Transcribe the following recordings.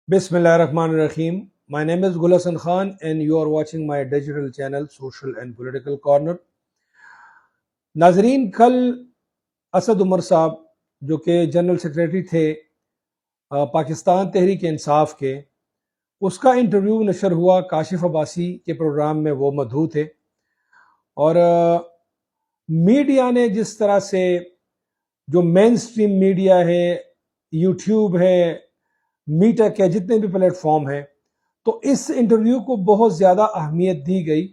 Bismillahirrahmanirrahim. My name is Gul Hasan Khan and you are watching my digital channel Social and Political Corner. ناظرین، کل اسد عمر صاحب جو کہ general secretary تھے پاکستان تحریک انصاف کے، اس کا انٹرویو نشر ہوا کاشف عباسی کے پروگرام میں. وہ مدعو تھے اور میڈیا نے جس طرح سے، جو مین سٹریم میڈیا ہے، یوٹیوب ہے، میٹک ہے، جتنے بھی پلیٹ فارم ہیں، تو اس انٹرویو کو بہت زیادہ اہمیت دی گئی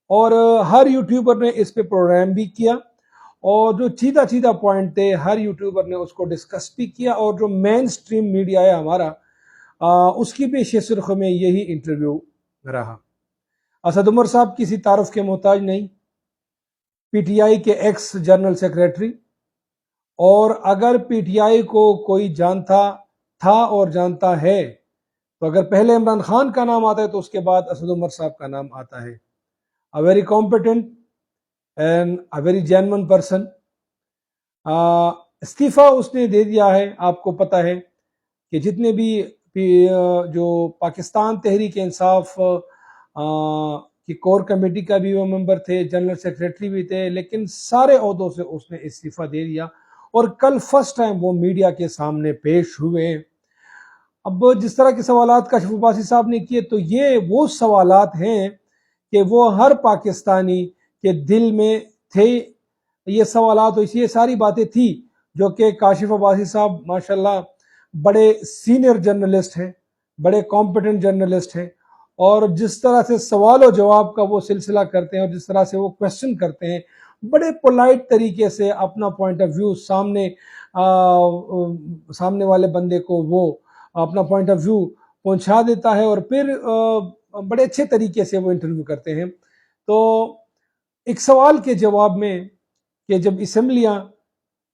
اور ہر یوٹیوبر نے اس پہ پروگرام بھی کیا اور جو چیدہ پوائنٹ تھے ہر یوٹیوبر نے اس کو ڈسکس بھی کیا، اور جو مین سٹریم میڈیا ہے ہمارا، اس کی پیش سرخ میں یہی انٹرویو رہا. اسد عمر صاحب کسی تعارف کے محتاج نہیں، پی ٹی آئی کے ایکس جنرل سیکریٹری، اور اگر پی ٹی آئی کو کوئی جانتا تھا اور جانتا ہے تو اگر پہلے عمران خان کا نام آتا ہے تو اس کے بعد اسد عمر صاحب کا نام آتا ہے. A very competent and a very genuine person. استعفیٰ اس نے دے دیا ہے. آپ کو پتہ ہے کہ جتنے بھی جو پاکستان تحریک انصاف کی کور کمیٹی کا بھی وہ ممبر تھے، جنرل سیکریٹری بھی تھے، لیکن سارے عہدوں سے اس نے استعفیٰ دے دیا اور کل فرسٹ ٹائم وہ میڈیا کے سامنے پیش ہوئے. اب جس طرح کے سوالات کاشف عباسی صاحب نے کیے تو یہ وہ سوالات ہیں کہ وہ ہر پاکستانی کے دل میں تھے. یہ سوالات، یہ ساری باتیں تھی جو کہ کاشف عباسی صاحب ماشاءاللہ بڑے سینئر جرنلسٹ ہیں، بڑے کمپیٹنٹ جرنلسٹ ہیں، اور جس طرح سے سوال و جواب کا وہ سلسلہ کرتے ہیں اور جس طرح سے وہ کویسچن کرتے ہیں، بڑے پولائٹ طریقے سے اپنا پوائنٹ آف ویو سامنے والے بندے کو وہ اپنا پوائنٹ آف ویو پہنچا دیتا ہے، اور پھر بڑے اچھے طریقے سے وہ انٹرویو کرتے ہیں. تو ایک سوال کے جواب میں کہ جب اسمبلیاں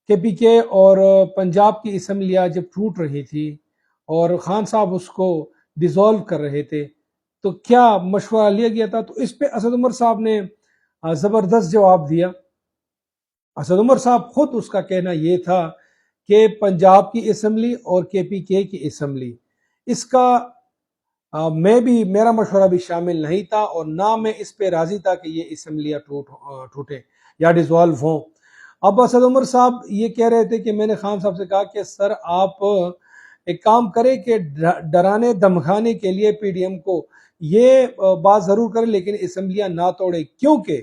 کے پی کے اور پنجاب کی اسمبلیاں جب ٹوٹ رہی تھی اور خان صاحب اس کو ڈیزالو کر رہے تھے تو کیا مشورہ لیا گیا تھا، تو اس پہ اسد عمر صاحب نے زبردست جواب دیا. اسد عمر صاحب خود اس کا کہنا یہ تھا کہ پنجاب کی اسمبلی اور کے پی کے کی اسمبلی، اس کا میرا مشورہ بھی شامل نہیں تھا اور نہ میں اس پہ راضی تھا کہ یہ اسمبلیاں ٹوٹیں یا ڈیزالو ہوں. اب اسد عمر صاحب یہ کہہ رہے تھے کہ میں نے خان صاحب سے کہا کہ سر آپ ایک کام کریں کہ ڈرانے دمکانے کے لیے پی ڈی ایم کو یہ بات ضرور کریں لیکن اسمبلیاں نہ توڑیں، کیونکہ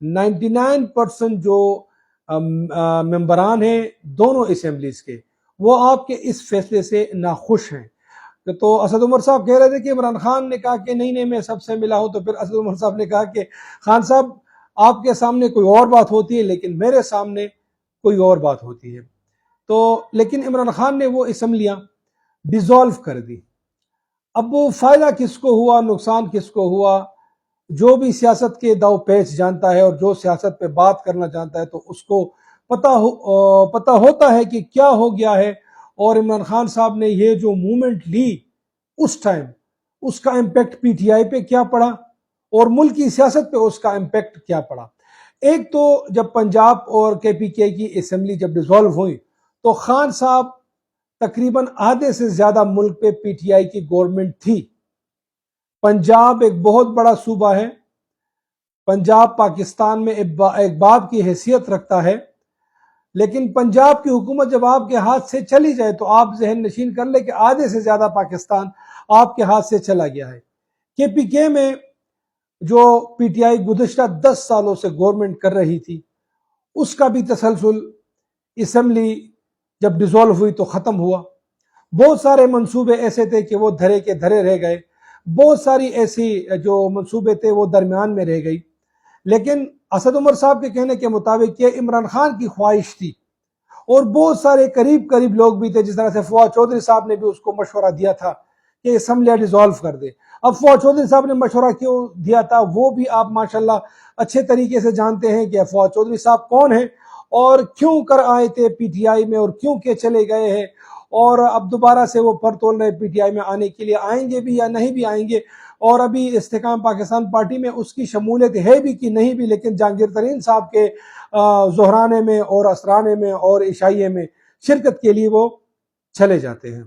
99% جو ممبران ہیں دونوں اسمبلیز کے، وہ آپ کے اس فیصلے سے ناخوش ہیں. تو اسد عمر صاحب کہہ رہے تھے کہ عمران خان نے کہا کہ نہیں میں سب سے ملا ہوں، تو پھر اسد عمر صاحب نے کہا کہ خان صاحب آپ کے سامنے کوئی اور بات ہوتی ہے لیکن میرے سامنے کوئی اور بات ہوتی ہے. تو لیکن عمران خان نے وہ اسمبلیاں ڈیزالو کر دی. اب وہ فائدہ کس کو ہوا، نقصان کس کو ہوا؟ جو بھی سیاست کے داؤ پیچ جانتا ہے اور جو سیاست پہ بات کرنا چاہتا ہے تو اس کو پتہ ہوتا ہے کہ کیا ہو گیا ہے، اور عمران خان صاحب نے یہ جو موومنٹ لی اس ٹائم، اس کا امپیکٹ پی ٹی آئی پہ کیا پڑا اور ملکی سیاست پہ اس کا امپیکٹ کیا پڑا. ایک تو جب پنجاب اور کے پی کے کی اسمبلی جب ڈیزالو ہوئی تو خان صاحب تقریباً آدھے سے زیادہ ملک پہ پی ٹی آئی کی گورنمنٹ تھی. پنجاب ایک بہت بڑا صوبہ ہے، پنجاب پاکستان میں ایک باب کی حیثیت رکھتا ہے، لیکن پنجاب کی حکومت جب آپ کے ہاتھ سے چلی جائے تو آپ ذہن نشین کر لیں کہ آدھے سے زیادہ پاکستان آپ کے ہاتھ سے چلا گیا ہے. کے پی کے میں جو پی ٹی آئی گزشتہ 10 سالوں سے گورنمنٹ کر رہی تھی، اس کا بھی تسلسل اسمبلی جب ڈیزالو ہوئی تو ختم ہوا. بہت سارے منصوبے ایسے تھے کہ وہ دھرے کے دھرے رہ گئے، بہت ساری ایسی جو منصوبے تھے وہ درمیان میں رہ گئی. لیکن اسد عمر صاحب کے کہنے کے مطابق یہ عمران خان کی خواہش تھی، اور بہت سارے قریب لوگ بھی تھے، جس طرح سے فواد چودھری صاحب نے بھی اس کو مشورہ دیا تھا کہ اسمبلیاں ڈیزالو کر دے. اب فواد چودھری صاحب نے مشورہ کیوں دیا تھا وہ بھی آپ ماشاءاللہ اچھے طریقے سے جانتے ہیں کہ فواد چودھری صاحب کون ہیں اور کیوں کر آئے تھے پی ٹی آئی میں اور کیوں کہ چلے گئے ہیں، اور اب دوبارہ سے وہ پر تول رہے پی ٹی آئی میں آنے کے لیے، آئیں گے بھی یا نہیں بھی آئیں گے. اور ابھی استحکام پاکستان پارٹی میں اس کی شمولیت ہے بھی کہ نہیں بھی، لیکن جہانگیر ترین صاحب کے ظہرانے میں اور اسرانے میں اور عشائیے میں شرکت کے لیے وہ چلے جاتے ہیں.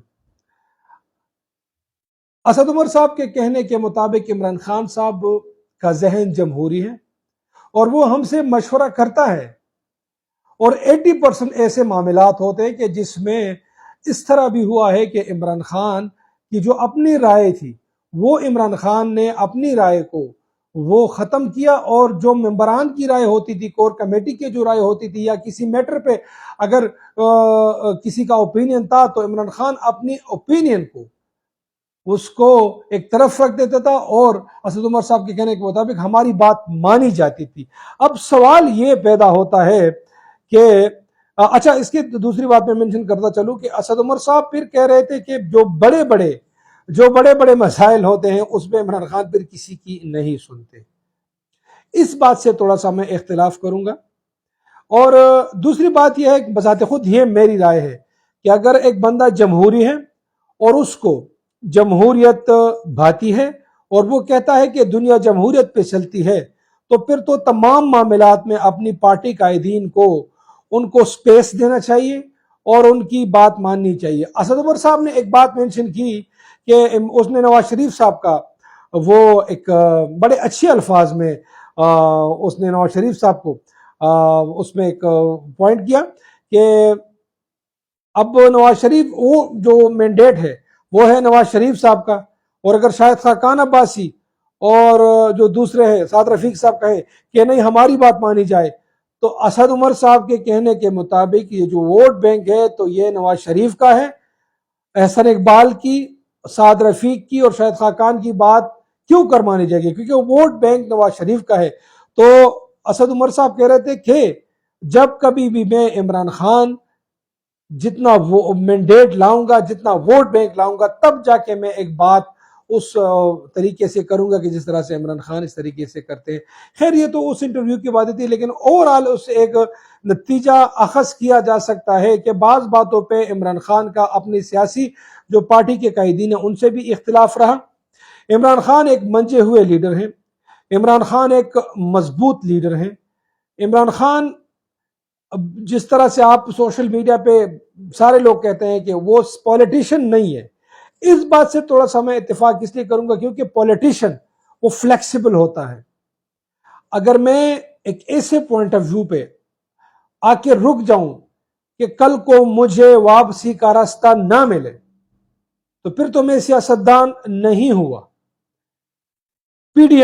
اسد عمر صاحب کے کہنے کے مطابق عمران خان صاحب کا ذہن جمہوری ہے اور وہ ہم سے مشورہ کرتا ہے، اور 80% ایسے معاملات ہوتے ہیں کہ جس میں اس طرح بھی ہوا ہے کہ عمران خان کی جو اپنی رائے تھی وہ عمران خان نے اپنی رائے کو وہ ختم کیا، اور جو ممبران کی رائے ہوتی تھی، کور کمیٹی کی جو رائے ہوتی تھی، یا کسی میٹر پہ اگر کسی کا اوپینین تھا تو عمران خان اپنی اوپینین کو اس کو ایک طرف رکھ دیتا تھا اور اسد عمر صاحب کے کہنے کے مطابق ہماری بات مانی جاتی تھی۔ اب سوال یہ پیدا ہوتا ہے کہ اچھا، اس کی دوسری بات میں منشن کرتا چلوں کہ اسد عمر صاحب پھر کہہ رہے تھے کہ جو بڑے بڑے مسائل ہوتے ہیں اس میں عمران خان پھر کسی کی نہیں سنتے۔ اس بات سے تھوڑا سا میں اختلاف کروں گا، اور دوسری بات یہ ہے کہ بذات خود یہ میری رائے ہے کہ اگر ایک بندہ جمہوری ہے اور اس کو جمہوریت بھاتی ہے اور وہ کہتا ہے کہ دنیا جمہوریت پہ چلتی ہے، تو پھر تو تمام معاملات میں اپنی پارٹی قائدین کو ان کو سپیس دینا چاہیے اور ان کی بات ماننی چاہیے۔ اسد عمر صاحب نے ایک بات مینشن کی کہ اس نے نواز شریف صاحب کا وہ ایک بڑے اچھے الفاظ میں اس نے نواز شریف صاحب کو اس میں ایک پوائنٹ کیا کہ اب نواز شریف وہ جو مینڈیٹ ہے وہ ہے نواز شریف صاحب کا، اور اگر شاہد خاقان عباسی اور جو دوسرے ہیں سعد رفیق صاحب کہے کہ نہیں ہماری بات مانی جائے، تو اسد عمر صاحب کے کہنے کے مطابق یہ جو ووٹ بینک ہے تو یہ نواز شریف کا ہے۔ احسن اقبال کی، سعد رفیق کی اور شاہد خاقان کی بات کیوں کر مانی جائے گی؟ کیونکہ ووٹ بینک نواز شریف کا ہے۔ تو اسد عمر صاحب کہہ رہے تھے کہ جب کبھی بھی میں عمران خان جتنا وہ مینڈیٹ لاؤں گا، جتنا ووٹ بینک لاؤں گا، تب جا کے میں ایک بات اس طریقے سے کروں گا کہ جس طرح سے عمران خان اس طریقے سے کرتے ہیں۔ خیر یہ تو اس انٹرویو کی باتیں تھی، لیکن اوورآل اس سے ایک نتیجہ اخذ کیا جا سکتا ہے کہ بعض باتوں پہ عمران خان کا اپنی سیاسی جو پارٹی کے قائدین ہیں ان سے بھی اختلاف رہا۔ عمران خان ایک منجے ہوئے لیڈر ہیں، عمران خان ایک مضبوط لیڈر ہیں۔ عمران خان جس طرح سے آپ سوشل میڈیا پہ سارے لوگ کہتے ہیں کہ وہ پولیٹیشین نہیں ہے، اس بات سے تھوڑا سا میں اتفاق اس لیے کروں گا کیونکہ پولیٹیشین وہ فلیکسیبل ہوتا ہے۔ اگر میں ایک ایسے پوائنٹ آف ویو پہ آ کے رک جاؤں کہ کل کو مجھے واپسی کا راستہ نہ ملے تو پھر تو میں سیاستدان نہیں ہوا۔ پی ڈی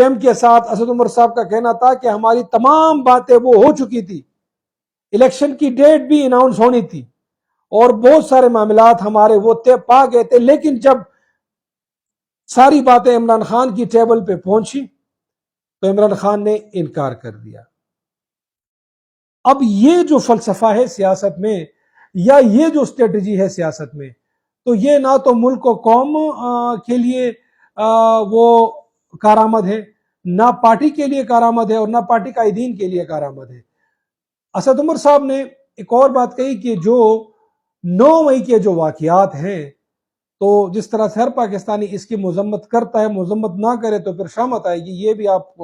ایم کے ساتھ اسد عمر صاحب کا کہنا تھا کہ ہماری تمام باتیں وہ ہو چکی تھی، الیکشن کی ڈیٹ بھی اناؤنس ہونی تھی اور بہت سارے معاملات ہمارے وہ طے پا گئے تھے، لیکن جب ساری باتیں عمران خان کی ٹیبل پہ پہنچی تو عمران خان نے انکار کر دیا۔ اب یہ جو فلسفہ ہے سیاست میں یا یہ جو اسٹریٹجی ہے سیاست میں، تو یہ نہ تو ملک و قوم کے لیے وہ کارآمد ہے، نہ پارٹی کے لیے کارآمد ہے اور نہ پارٹی قائدین کے لیے کارآمد ہے۔ اسد عمر صاحب نے ایک اور بات کہی کہ جو 9 مئی کے جو واقعات ہیں، تو جس طرح سے ہر پاکستانی اس کی مذمت کرتا ہے، مذمت نہ کرے تو پھر شامت آئے گی، یہ بھی آپ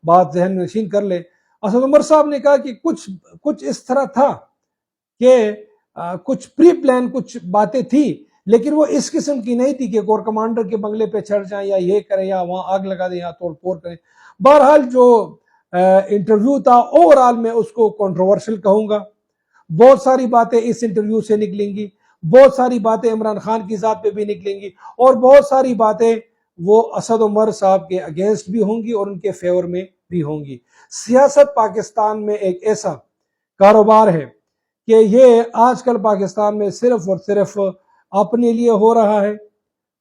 بات ذہن نشین کر لیں۔ اسد عمر صاحب نے کہا کہ کچھ اس طرح تھا کہ کچھ پری پلان کچھ باتیں تھی، لیکن وہ اس قسم کی نہیں تھی کہ کور کمانڈر کے بنگلے پہ چڑھ جائیں یا یہ کریں یا وہاں آگ لگا دیں یا توڑ پھوڑ کریں۔ بہرحال جو انٹرویو تھا اوورآل میں اس کو کنٹروورشل کہوں گا۔ بہت ساری باتیں اس انٹرویو سے نکلیں گی، بہت ساری باتیں عمران خان کی ذات پہ بھی نکلیں گی، اور بہت ساری باتیں وہ اسد عمر صاحب کے اگینسٹ بھی ہوں گی اور ان کے فیور میں بھی ہوں گی۔ سیاست پاکستان میں ایک ایسا کاروبار ہے کہ یہ آج کل پاکستان میں صرف اور صرف اپنے لیے ہو رہا ہے،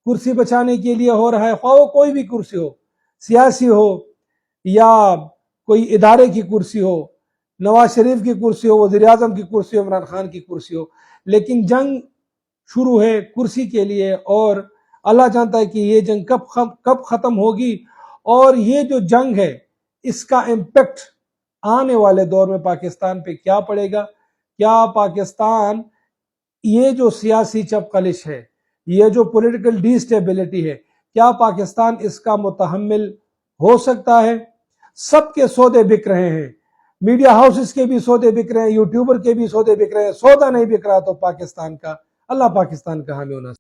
کرسی بچانے کے لیے ہو رہا ہے، خواہ وہ کوئی بھی کرسی ہو، سیاسی ہو یا کوئی ادارے کی کرسی ہو، نواز شریف کی کرسی ہو، وزیر اعظم کی کرسی ہو، عمران خان کی کرسی ہو، لیکن جنگ شروع ہے کرسی کے لیے، اور اللہ جانتا ہے کہ یہ جنگ کب ختم ہوگی، اور یہ جو جنگ ہے اس کا امپیکٹ آنے والے دور میں پاکستان پہ کیا پڑے گا۔ کیا پاکستان یہ جو سیاسی چپقلش ہے، یہ جو پولیٹیکل ڈی سٹیبلٹی ہے، کیا پاکستان اس کا متحمل ہو سکتا ہے؟ سب کے سودے بک رہے ہیں، میڈیا ہاؤسز کے بھی سودے بک رہے ہیں، یوٹیوبر کے بھی سودے بک رہے ہیں، سودا نہیں بک رہا تو پاکستان کا، اللہ پاکستان کا حامی ہونا